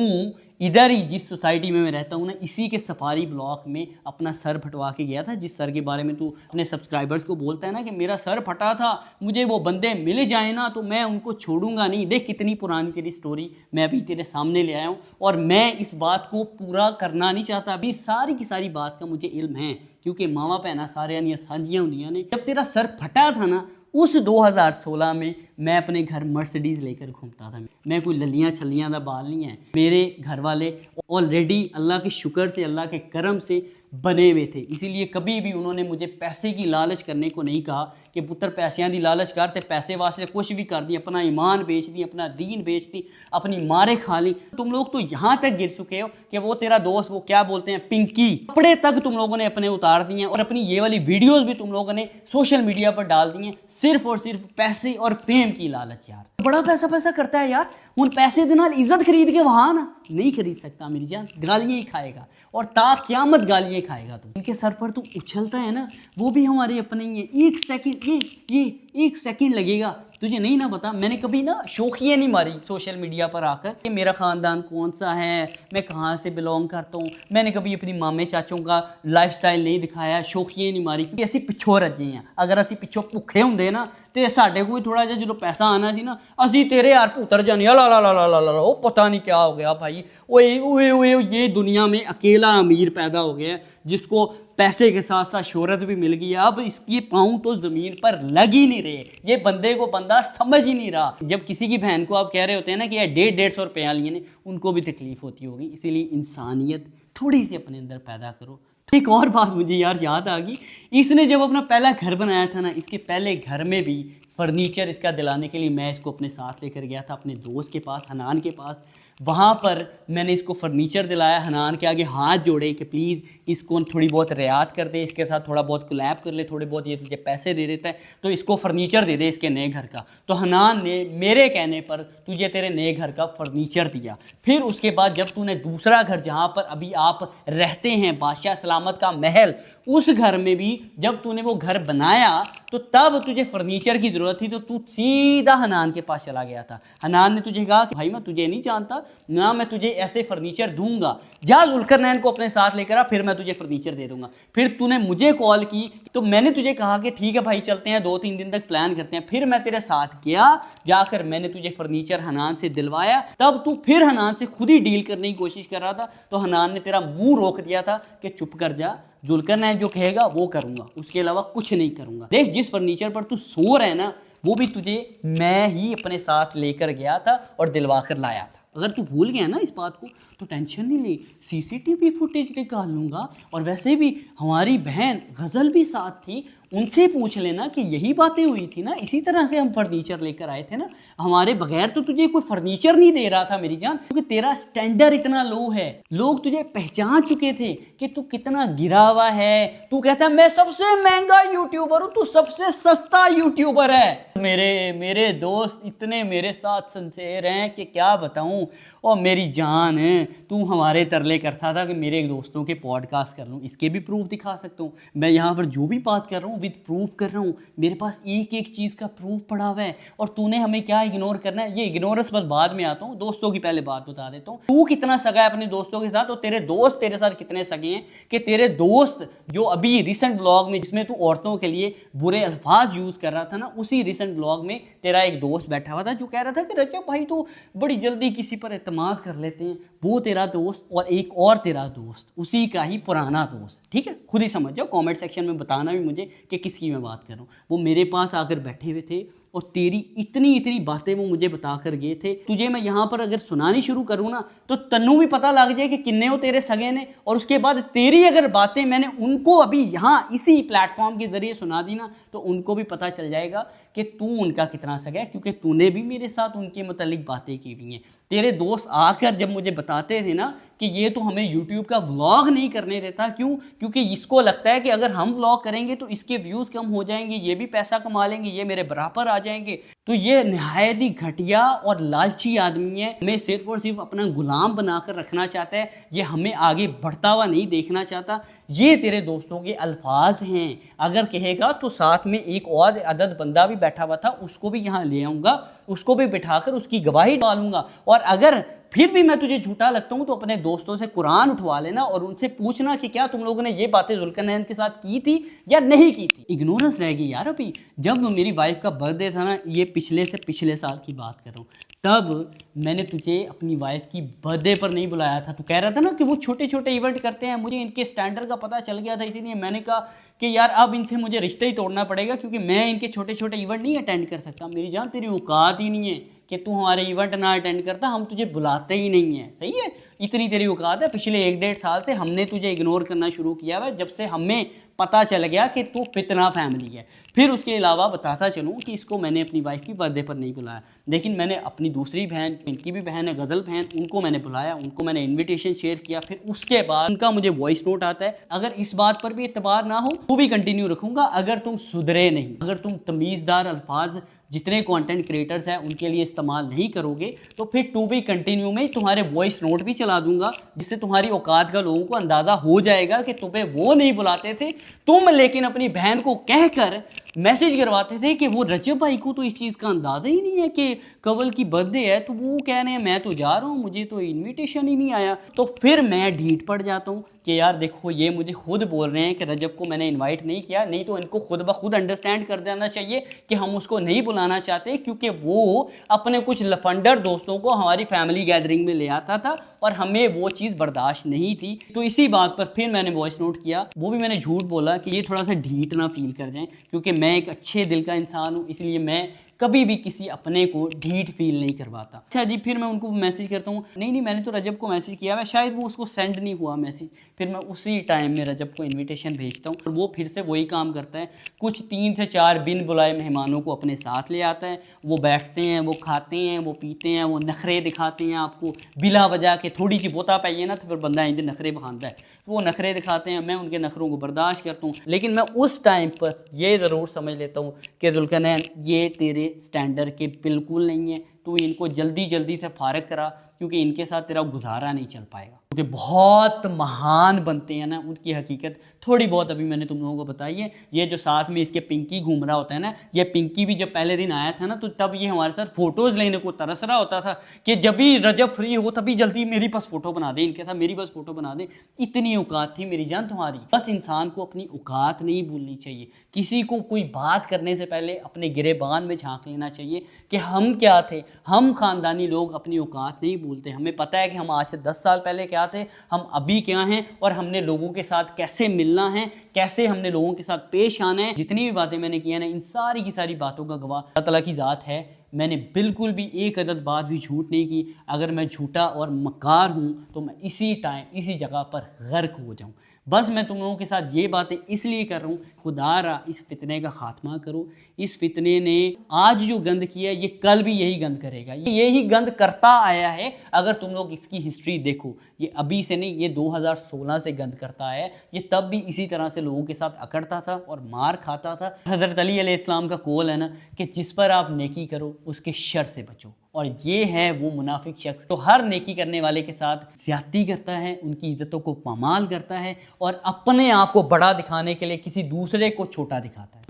इधर ही जिस सोसाइटी में मैं रहता हूँ ना, इसी के सफारी ब्लॉक में अपना सर फटवा के गया था। जिस सर के बारे में तू अपने सब्सक्राइबर्स को बोलता है ना कि मेरा सर फटा था, मुझे वो बंदे मिल जाए ना तो मैं उनको छोड़ूंगा नहीं। देख कितनी पुरानी तेरी स्टोरी मैं अभी तेरे सामने ले आया हूँ, और मैं इस बात को पूरा करना नहीं चाहता। अभी सारी की सारी बात का मुझे इल्म है, क्योंकि मामा भैना सारे दियां साझियां होंदियां ने। जब तेरा सर फटा था ना, उस 2016 में मैं अपने घर मर्सिडीज़ लेकर घूमता था। मैं कोई ललियाँ छलियाँ का बाल नहीं है। मेरे घर वाले ऑलरेडी अल्लाह के शुक्र से, अल्लाह के करम से बने हुए थे, इसीलिए कभी भी उन्होंने मुझे पैसे की लालच करने को नहीं कहा कि पुत्र पैसियां दी लालच कर, ते पैसे वास्ते कुछ भी कर दी, अपना ईमान बेच दी, अपना दीन बेच दी, अपनी मारे खा ली। तुम लोग तो यहाँ तक गिर चुके हो कि वो तेरा दोस्त, वो क्या बोलते हैं, पिंकी, कपड़े तक तुम लोगों ने अपने उतार दिए हैं, और अपनी ये वाली वीडियोज़ भी तुम लोगों ने सोशल मीडिया पर डाल दी हैं, सिर्फ और सिर्फ पैसे और फेम की लालच। यार बड़ा पैसा करता है यार, उन पैसे के नाल इज्जत खरीद के वहाँ ना नहीं खरीद सकता मेरी जान, गालियाँ ही खाएगा, और ता क़यामत गालियाँ खाएगा तू। इनके सर पर तू उछलता है ना, वो भी हमारे अपने ही है। एक सेकंड, ये एक सेकंड लगेगा, तुझे नहीं ना पता। मैंने कभी ना शौकिया नहीं मारी सोशल मीडिया पर आकर कि मेरा ख़ानदान कौन सा है, मैं कहाँ से बिलोंग करता हूँ। मैंने कभी अपनी मामे चाचों का लाइफस्टाइल नहीं दिखाया, शौकिया नहीं मारी, क्योंकि असी पिछों रजे हैं। अगर असी पिछों भुखे होंगे ना, तो साढ़े कोई थोड़ा जिहा जो पैसा आना सी ना, असी तेरे यार पुत्र जाने ला वो पता नहीं क्या हो गया भाई, ओए ये दुनिया में अकेला अमीर पैदा हो गया है जिसको पैसे के साथ साथ शोहरत भी मिल गई है। अब इसके पाँव तो ज़मीन पर लग ही नहीं रहे, ये बंदे को बंदा समझ ही नहीं रहा। जब किसी की बहन को आप कह रहे होते हैं ना कि यार 150-150 रुपया लिए ने, उनको भी तकलीफ होती होगी। इसीलिए इंसानियत थोड़ी सी अपने अंदर पैदा करो। एक और बात मुझे यार याद आ गई, इसने जब अपना पहला घर बनाया था ना, इसके पहले घर में भी फर्नीचर इसका दिलाने के लिए मैं इसको अपने साथ लेकर गया था अपने दोस्त के पास, हनान के पास। वहाँ पर मैंने इसको फर्नीचर दिलाया, हनान के आगे हाथ जोड़े कि प्लीज़ इसको थोड़ी बहुत रियायत कर दे, इसके साथ थोड़ा बहुत कोलैब कर ले, थोड़े बहुत ये तुझे पैसे दे देता है तो इसको फर्नीचर दे दे इसके नए घर का। तो हनान ने मेरे कहने पर तुझे तेरे नए घर का फर्नीचर दिया। फिर उसके बाद जब तूने दूसरा घर जहाँ पर अभी आप रहते हैं, बादशाह सलामत का महल, उस घर में भी जब तूने वो घर बनाया तो तब तुझे फर्नीचर की ज़रूरत थी, तो तू सीधा हनान के पास चला गया था। हनान ने तुझे कहा कि भाई मैं तुझे नहीं जानता ना, मैं तुझे ऐसे फर्नीचर दूंगा, जा जुल्करनैन को अपने साथ लेकर आ, फिर मैं तुझे फर्नीचर दे दूंगा। फिर तूने मुझे कॉल की तो मैंने तुझे कहा कि ठीक है भाई चलते हैं, 2-3 दिन तक प्लान करते हैं। फिर मैं तेरे साथ गया, जाकर मैंने तुझे फर्नीचर हनान से दिलवाया। तब तू फिर हनान से खुद ही डील करने की कोशिश कर रहा था, तो हनान ने तेरा मुंह रोक दिया था कि चुप कर जा, जुल्करनैन जो कहेगा वो करूंगा, उसके अलावा कुछ नहीं करूंगा। देख जिस फर्नीचर पर तू सो रहा है ना, वो भी तुझे मैं ही अपने साथ लेकर गया था और दिलवा कर लाया था। अगर तू भूल गया ना इस बात को तो टेंशन नहीं ले, सीसीटीवी फुटेज निकाल लूँगा। और वैसे भी हमारी बहन गज़ल भी साथ थी, उनसे पूछ लेना कि यही बातें हुई थी ना, इसी तरह से हम फर्नीचर लेकर आए थे ना। हमारे बगैर तो तुझे कोई फर्नीचर नहीं दे रहा था मेरी जान, क्योंकि तेरा स्टैंडर्ड इतना लो है। लोग तुझे पहचान चुके थे कि तू कितना गिरा हुआ है। तू कहता है मैं सबसे महंगा यूट्यूबर हूँ, तू सबसे सस्ता यूट्यूबर है। मेरे दोस्त इतने मेरे साथ सिंसेर हैं कि क्या बताऊँ। और मेरी जान है, तू हमारे तरले करता था कि मेरे दोस्तों के पॉडकास्ट कर लूँ, इसके भी प्रूफ दिखा सकता हूँ। मैं यहाँ पर जो भी बात कर रहा हूँ विद प्रूफ कर रहा हूँ, मेरे पास एक एक चीज़ का प्रूफ पड़ा हुआ है। और तूने हमें क्या इग्नोर करना है, ये इग्नोरेंस बस बाद में आता हूँ। दोस्तों की पहले बात बता देता हूँ, तू कितना सगा है अपने दोस्तों के साथ, और तेरे दोस्त तेरे साथ कितने सगे हैं। कि तेरे दोस्त जो अभी रिसेंट ब्लॉग में जिसमें तू औरतों के लिए बुरे अल्फाज यूज़ कर रहा था ना, उसी रिसेंट ब्लॉग में तेरा एक दोस्त बैठा हुआ था जो कह रहा था कि रजब भाई तो बड़ी जल्दी किसी पर एतमाद कर लेते हैं। वो तेरा दोस्त और एक और तेरा दोस्त, उसी का ही पुराना दोस्त, ठीक है, खुद ही समझ जाओ। कमेंट सेक्शन में बताना भी मुझे कि किसकी मैं बात कर रहा हूँ। वो मेरे पास आकर बैठे हुए थे और तेरी इतनी बातें वो मुझे बता कर गए थे। तुझे मैं यहाँ पर अगर सुनानी शुरू करूँ ना तो तन्नू भी पता लग जाए कि किन्ने हो तेरे सगे ने। और उसके बाद तेरी अगर बातें मैंने उनको अभी यहाँ इसी प्लेटफॉर्म के ज़रिए सुना दी ना तो उनको भी पता चल जाएगा कि तू उनका कितना सगा है, क्योंकि तूने भी मेरे साथ उनके मुतालिक बातें की हुई हैं। तेरे दोस्त आकर जब मुझे बताते थे ना कि ये तो हमें यूट्यूब का व्लॉग नहीं करने देता, क्यों? क्योंकि इसको लगता है कि अगर हम व्लॉग करेंगे तो इसके व्यूज़ कम हो जाएंगे, ये भी पैसा कमा लेंगे, ये मेरे बराबर आ जाएंगे। तो ये नहायत ही घटिया और लालची आदमी है, हमें सिर्फ और सिर्फ अपना गुलाम बनाकर रखना चाहता है, ये हमें आगे बढ़ता हुआ नहीं देखना चाहता। ये तेरे दोस्तों के अल्फाज हैं। अगर कहेगा तो साथ में एक और अदद बंदा भी बैठा हुआ था, उसको भी यहाँ ले आऊँगा, उसको भी बिठाकर उसकी गवाही डालूंगा। और अगर फिर भी मैं तुझे झूठा लगता हूँ तो अपने दोस्तों से कुरान उठवा लेना और उनसे पूछना कि क्या तुम लोगों ने ये बातें जुल्करनैन के साथ की थी या नहीं की थी। इग्नोरेंस रह गई यार। अभी जब मेरी वाइफ का बर्थडे था ना, ये पिछले से पिछले साल की बात कर रहा हूँ, तब मैंने तुझे अपनी वाइफ की बर्थडे पर नहीं बुलाया था। तू कह रहा था ना कि वो छोटे छोटे इवेंट करते हैं, मुझे इनके स्टैंडर्ड का पता चल गया था, इसीलिए मैंने कहा कि यार अब इनसे मुझे रिश्ते ही तोड़ना पड़ेगा क्योंकि मैं इनके छोटे छोटे इवेंट नहीं अटेंड कर सकता। मेरी जान तेरी औकात ही नहीं है कि तू हमारे इवेंट ना अटेंड करता, हम तुझे बुलाते ही नहीं हैं। सही है, इतनी तेरी औकात है। पिछले 1-1.5 साल से हमने तुझे इग्नोर करना शुरू किया है जब से हमें पता चल गया कि तू फितना फैमिली है। फिर उसके अलावा बताता चलूँ कि इसको मैंने अपनी वाइफ की बर्थडे पर नहीं बुलाया, लेकिन मैंने अपनी दूसरी बहन, इनकी भी बहन है गज़ल बहन, उनको मैंने बुलाया, उनको मैंने इनविटेशन शेयर किया। फिर उसके बाद उनका मुझे वॉइस नोट आता है। अगर इस बात पर भी एतबार ना हो तो भी कंटिन्यू रखूँगा, अगर तुम सुधरे नहीं, अगर तुम तमीज़दार अल्फाज जितने कंटेंट क्रिएटर्स हैं उनके लिए इस्तेमाल नहीं करोगे तो फिर टू बी कंटिन्यू में तुम्हारे वॉइस नोट भी चला दूंगा, जिससे तुम्हारी औकात का लोगों को अंदाज़ा हो जाएगा कि तुम्हें वो नहीं बुलाते थे तुम, लेकिन अपनी बहन को कहकर मैसेज करवाते थे कि वो रजब भाई को तो इस चीज़ का अंदाज़ा ही नहीं है कि कवल की बर्थडे है, तो वो कह रहे हैं मैं तो जा रहा हूँ, मुझे तो इनविटेशन ही नहीं आया। तो फिर मैं ढीठ पड़ जाता हूँ कि यार देखो ये मुझे खुद बोल रहे हैं कि रजब को मैंने इनवाइट नहीं किया, नहीं तो इनको खुद ब खुद अंडरस्टैंड कर देना चाहिए कि हम उसको नहीं बुलाना चाहते क्योंकि वो अपने कुछ लफंडर दोस्तों को हमारी फैमिली गैदरिंग में ले आता था और हमें वो चीज़ बर्दाश्त नहीं थी। तो इसी बात पर फिर मैंने वॉइस नोट किया। वो भी मैंने झूठ बोला कि ये थोड़ा सा ढीठ ना फील कर जाएं, क्योंकि मैं एक अच्छे दिल का इंसान हूँ, इसलिए मैं कभी भी किसी अपने को ढीठ फील नहीं करवाता। अच्छा जी, फिर मैं उनको मैसेज करता हूँ, नहीं मैंने तो रजब को मैसेज किया है, शायद वो उसको सेंड नहीं हुआ मैसेज। फिर मैं उसी टाइम में रजब को इनविटेशन भेजता हूँ और वो फिर से वही काम करता है, कुछ 3 से 4 बिन बुलाए मेहमानों को अपने साथ ले आता है। वो बैठते हैं, वो खाते हैं, वो पीते हैं, वो नखरे दिखाते हैं आपको बिला वजह के। थोड़ी सी बोता पाइए ना तो फिर बंदा इंदे नखरे बखानता है, वो नखरे दिखाते हैं, मैं उनके नखरों को बर्दाश्त करता हूँ। लेकिन मैं उस टाइम पर ये ज़रूर समझ लेता हूँ कि जुल्करनैन ये तेरे स्टैंडर्ड के बिल्कुल नहीं है, तू इनको जल्दी जल्दी से फारग करा क्योंकि इनके साथ तेरा गुजारा नहीं चल पाएगा। क्योंकि बहुत महान बनते हैं ना, उनकी हकीकत थोड़ी बहुत अभी मैंने तुम लोगों को बताई है। ये जो साथ में इसके पिंकी घूम रहा होता है ना, ये पिंकी भी जब पहले दिन आया था ना तो तब ये हमारे साथ फ़ोटोज़ लेने को तरस रहा होता था कि जब भी रजब फ्री हो तभी जल्दी मेरी बस फ़ोटो बना दे, इनके साथ मेरी बस फ़ोटो बना दे। इतनी औकात थी मेरी जान तुम्हारी। बस इंसान को अपनी औकात नहीं भूलनी चाहिए। किसी को कोई बात करने से पहले अपने गिरेबान में झांक लेना चाहिए कि हम क्या थे। हम ख़ानदानी लोग अपनी औकात नहीं भूलते, हमें पता है कि हम आज से 10 साल पहले क्या थे, हम अभी क्या हैं और हमने लोगों के साथ कैसे मिलना है, कैसे हमने लोगों के साथ पेश आना है। जितनी भी बातें मैंने की है ना, इन सारी की सारी बातों का गवाह अल्लाह ताला की ज़ात है। मैंने बिल्कुल भी एक अदद बात भी झूठ नहीं की। अगर मैं झूठा और मक्कार हूँ तो मैं इसी टाइम इसी जगह पर गर्क हो जाऊँ। बस मैं तुम लोगों के साथ ये बातें इसलिए कर रहा हूँ, खुदारा इस फितने का खात्मा करो। इस फितने ने आज जो गंद किया ये कल भी यही गंद करेगा, ये यही गंद करता आया है। अगर तुम लोग इसकी हिस्ट्री देखो, ये अभी से नहीं, ये 2016 से गंद करता आया है। ये तब भी इसी तरह से लोगों के साथ अकड़ता था और मार खाता था। हज़रत अली अलैहिस्सलाम का कौल है ना कि जिस पर आप नेकी करो उसके शर से बचो, और ये है वो मुनाफिक शख्स तो हर नेकी करने वाले के साथ ज़्यादती करता है, उनकी इज्जतों को पामाल करता है और अपने आप को बड़ा दिखाने के लिए किसी दूसरे को छोटा दिखाता है।